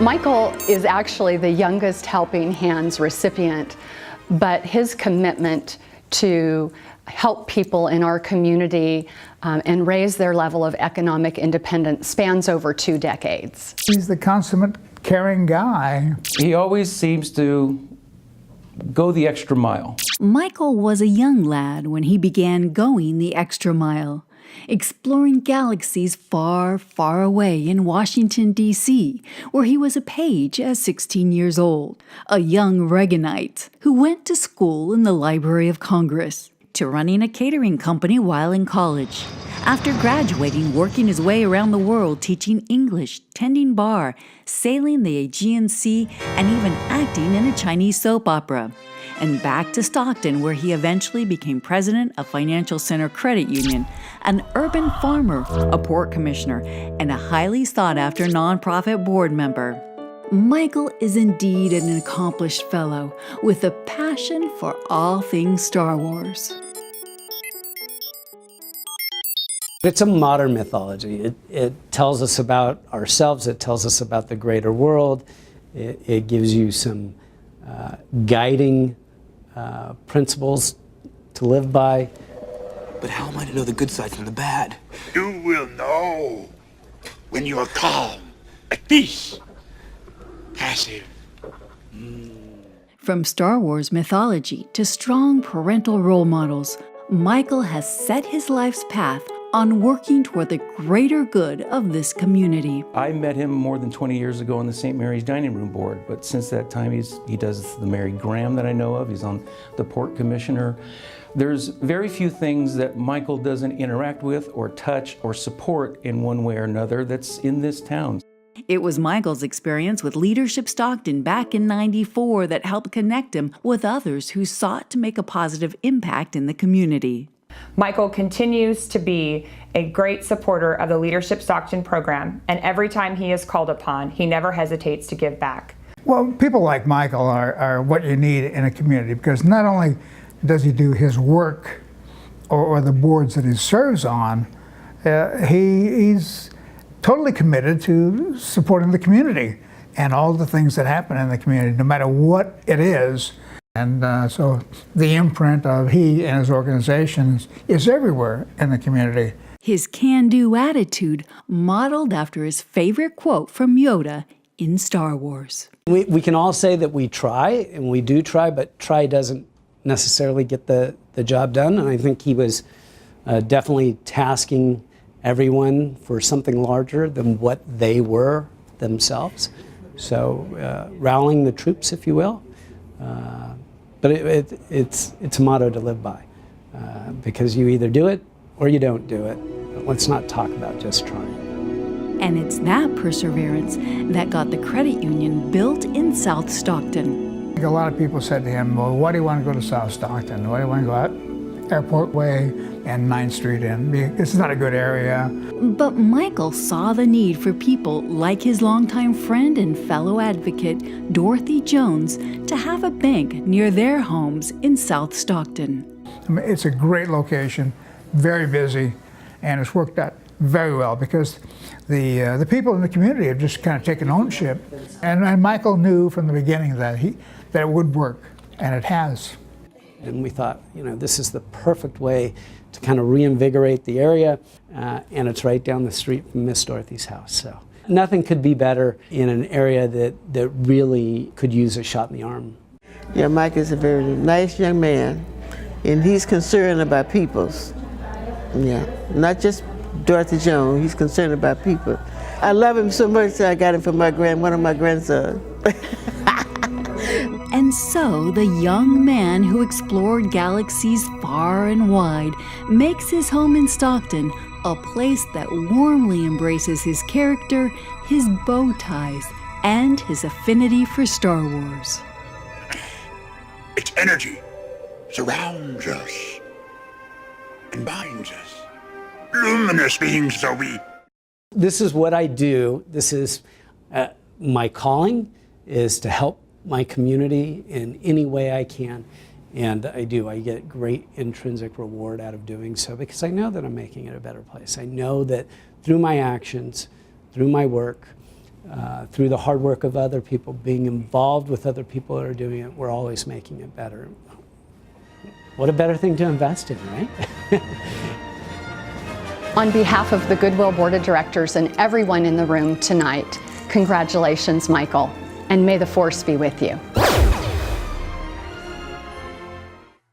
Michael is actually the youngest Helping Hands recipient, but his commitment to help people in our community and raise their level of economic independence spans over 2 decades. He's the consummate caring guy. He always seems to go the extra mile. Michael was a young lad when he began going the extra mile, exploring galaxies far, far away in Washington, D.C., where he was a page at 16 years old, a young Reaganite who went to school in the Library of Congress, to running a catering company while in college. After graduating, working his way around the world teaching English, tending bar, sailing the Aegean Sea, and even acting in a Chinese soap opera. And back to Stockton, where he eventually became president of Financial Center Credit Union, an urban farmer, a port commissioner, and a highly sought-after nonprofit board member. Michael is indeed an accomplished fellow with a passion for all things Star Wars. It's a modern mythology. It tells us about ourselves, it tells us about the greater world, it gives you some guiding principles to live by. But how am I to know the good side from the bad? You will know when you are calm, at peace, passive. From Star Wars mythology to strong parental role models, Michael has set his life's path on working toward the greater good of this community. I met him more than 20 years ago on the St. Mary's Dining Room Board, but since that time he does the Mary Graham that I know of. He's on the Port Commissioner. There's very few things that Michael doesn't interact with or touch or support in one way or another that's in this town. It was Michael's experience with Leadership Stockton back in '94 that helped connect him with others who sought to make a positive impact in the community. Michael continues to be a great supporter of the Leadership Stockton program, and every time he is called upon, he never hesitates to give back. Well, people like Michael are what you need in a community, because not only does he do his work or the boards that he serves on, he's totally committed to supporting the community and all the things that happen in the community, no matter what it is. And so the imprint of he and his organizations is everywhere in the community. His can-do attitude modeled after his favorite quote from Yoda in Star Wars. We can all say that we try, and we do try, but try doesn't necessarily get the job done. And I think he was definitely tasking everyone for something larger than what they were themselves. So rallying the troops, if you will. But it's a motto to live by, because you either do it or you don't do it. But let's not talk about just trying. And it's that perseverance that got the credit union built in South Stockton. A lot of people said to him, well, why do you want to go to South Stockton? Why do you want to go out Airport Way and 9th Street in? It's not a good area. But Michael saw the need for people like his longtime friend and fellow advocate, Dorothy Jones, to have a bank near their homes in South Stockton. I mean, it's a great location, very busy, and it's worked out very well because the people in the community have just kind of taken ownership. And Michael knew from the beginning that it would work, and it has. And we thought, this is the perfect way to kind of reinvigorate the area, and it's right down the street from Miss Dorothy's house. So nothing could be better in an area that really could use a shot in the arm. Yeah, Mike is a very nice young man, and he's concerned about peoples. Yeah, not just Dorothy Jones, he's concerned about people. I love him so much that I got him from one of my grandsons. And so the young man who explored galaxies far and wide makes his home in Stockton a place that warmly embraces his character, his bow ties, and his affinity for Star Wars. Its energy surrounds us and binds us. Luminous beings are we. This is what I do. This is my calling, is to help my community in any way I can. And I do. I get great intrinsic reward out of doing so because I know that I'm making it a better place. I know that through my actions, through my work, through the hard work of other people, being involved with other people that are doing it, we're always making it better. What a better thing to invest in, right? On behalf of the Goodwill Board of Directors and everyone in the room tonight, congratulations, Michael, and may the force be with you.